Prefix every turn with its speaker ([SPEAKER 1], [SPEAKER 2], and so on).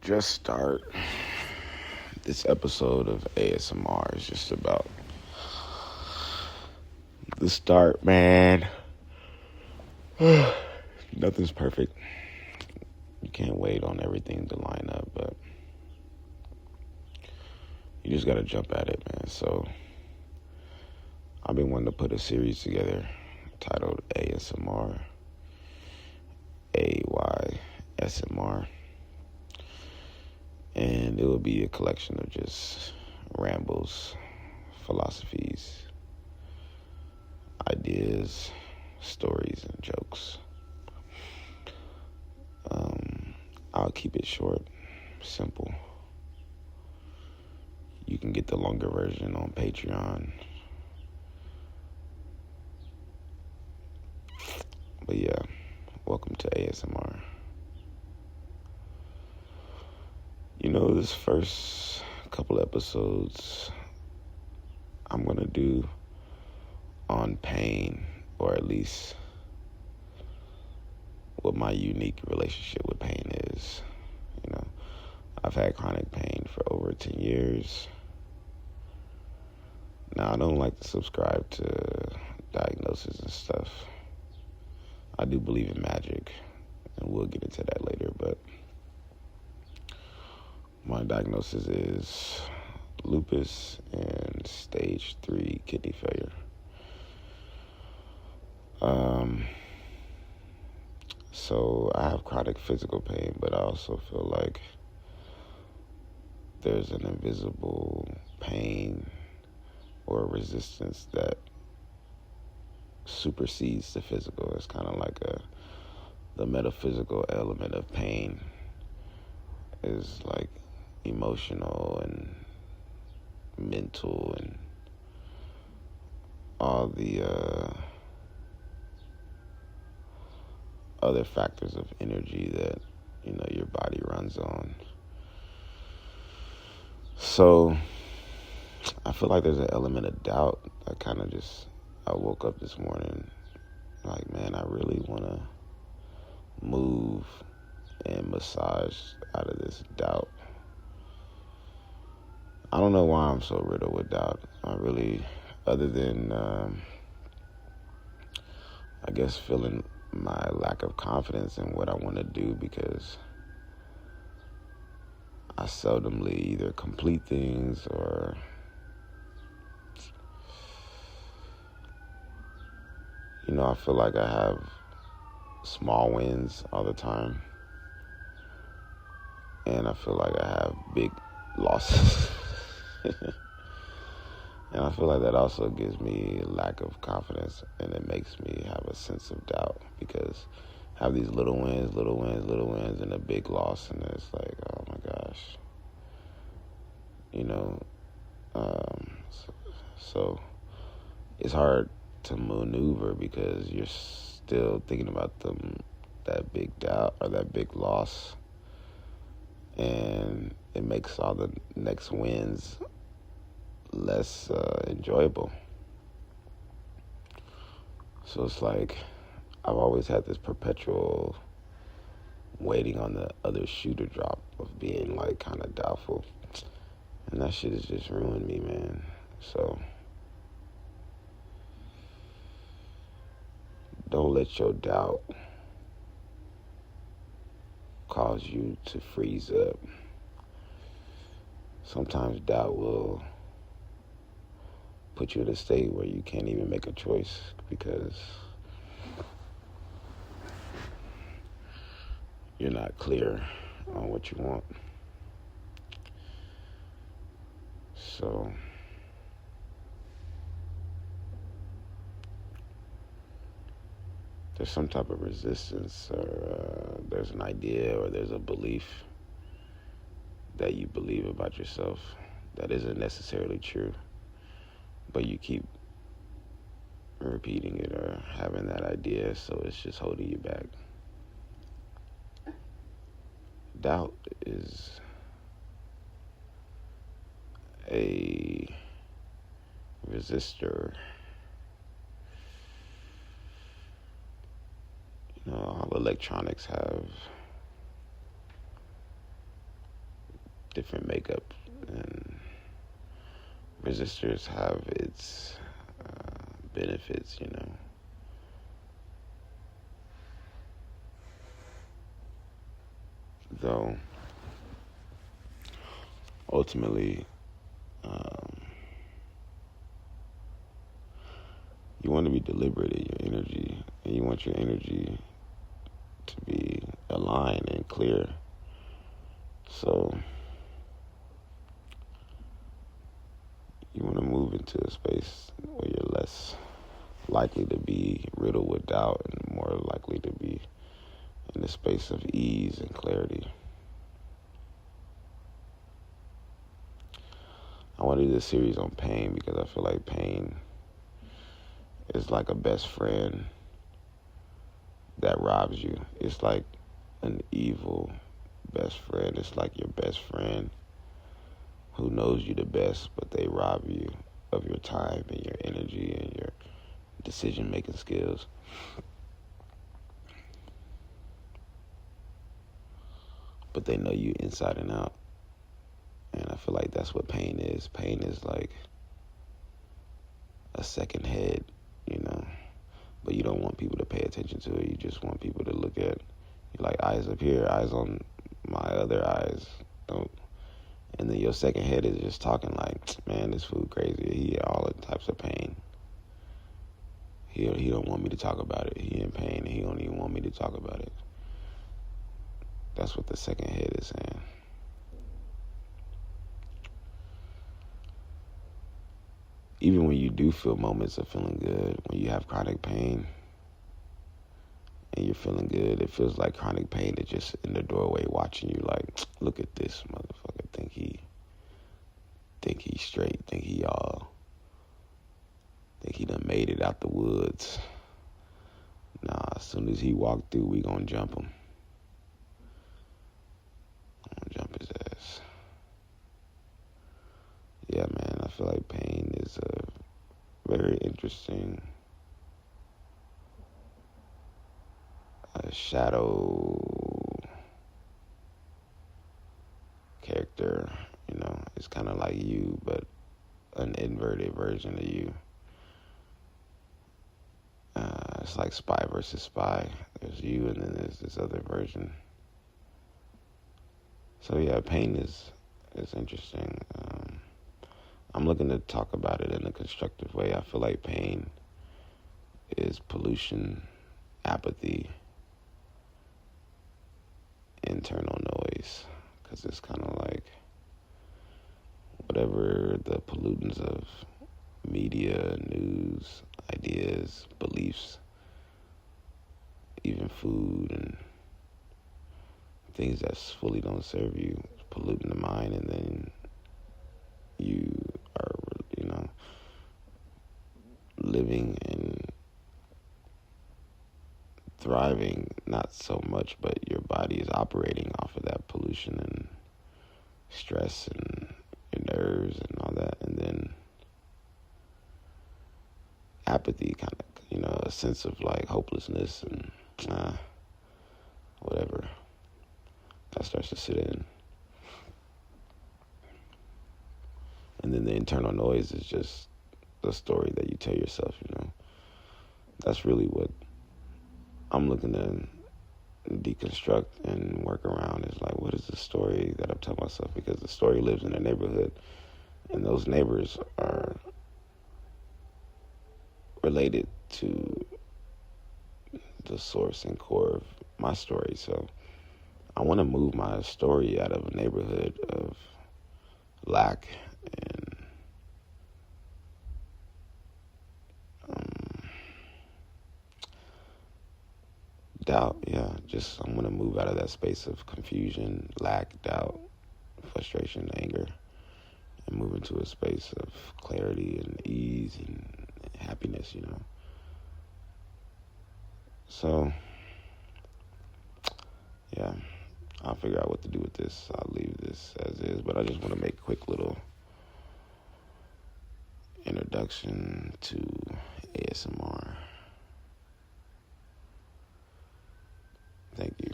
[SPEAKER 1] just start. This episode of ASMR is just about the start, man. Nothing's perfect. You can't wait on everything to line up, but you just gotta jump at it, man. So I've been wanting to put a series together titled ASMR, AYSMR, and it will be a collection of just rambles, philosophies, ideas, stories, and jokes. I'll keep it short, simple. You can get the longer version on Patreon. But yeah, welcome to ASMR. This first couple episodes I'm going to do on pain, or at least what my unique relationship with pain is. I've had chronic pain for over 10 years. Now, I don't like to subscribe to diagnoses and stuff. I do believe in magic, and we'll get into that later, but my diagnosis is lupus and stage 3 kidney failure. So I have chronic physical pain, but I also feel like there's an invisible pain or resistance that supersedes the physical. It's kind of like the metaphysical element of pain is like emotional and mental and all the other factors of energy that your body runs on. So I feel like there's an element of doubt. I woke up this morning like, man, I really want to move and massage out of this doubt. I don't know why I'm so riddled with doubt. Other than, I guess, feeling my lack of confidence in what I want to do, because I seldomly either complete things or I feel like I have small wins all the time, and I feel like I have big losses. And I feel like that also gives me a lack of confidence, and it makes me have a sense of doubt, because I have these little wins, and a big loss, and it's like, oh my gosh. So it's hard to maneuver because you're still thinking about that big doubt or that big loss, and it makes all the next wins less enjoyable. So it's like I've always had this perpetual waiting on the other shoe to drop of being like kind of doubtful, and that shit has just ruined me, man. So don't let your doubt cause you to freeze up. Sometimes doubt will put you in a state where you can't even make a choice because you're not clear on what you want. So there's some type of resistance, or there's an idea, or there's a belief that you believe about yourself that isn't necessarily true, but you keep repeating it or having that idea, so it's just holding you back. Doubt is a resistor. All electronics have different makeup, and resistors have its benefits, though ultimately you want to be deliberate in your energy, and you want your energy to be aligned and clear. So you want to move into a space where you're less likely to be riddled with doubt and more likely to be in a space of ease and clarity. I want to do this series on pain because I feel like pain is like a best friend that robs you. It's like an evil best friend. It's like your best friend who knows you the best, but they rob you of your time and your energy and your decision-making skills. But they know you inside and out. And I feel like that's what pain is. Pain is like a second head, But you don't want people to pay attention to it. You just want people to look at you like eyes up here, eyes on my other eyes. And then your second head is just talking like, man, this food crazy. He had all types of pain. He don't want me to talk about it. He in pain, and he don't even want me to talk about it. That's what the second head is saying. Even when you do feel moments of feeling good, when you have chronic pain and you're feeling good, it feels like chronic pain is just in the doorway watching you like, look at this motherfucker. Think he's straight. Think he done made it out the woods. Nah, as soon as he walked through, we gonna jump him. Jump his ass. Yeah, man, I feel like pain is a very interesting shadow character. It's kind of like you, but an inverted version of you. It's like spy versus spy. There's you, and then there's this other version. So yeah, pain is interesting. I'm looking to talk about it in a constructive way. I feel like pain is pollution, apathy, internal noise, because it's kind of like whatever the pollutants of media, news, ideas, beliefs, even food and things that fully don't serve you, polluting the mind, and then you are, living and thriving, not so much, but your body is operating off of that pollution and stress and your nerves and all that. And then apathy, kind of, a sense of like hopelessness and whatever that starts to sit in. And then the internal noise is just the story that you tell yourself, That's really what I'm looking to deconstruct and work around, is like, what is the story that I'm telling myself? Because the story lives in a neighborhood, and those neighbors are related to the source and core of my story. So I want to move my story out of a neighborhood of lack and doubt. I'm going to move out of that space of confusion, lack, doubt, frustration, anger, and move into a space of clarity and ease and happiness, So, yeah, I'll figure out what to do with this. I'll leave this as is, but I just want to make a quick little introduction to ASMR. Thank you.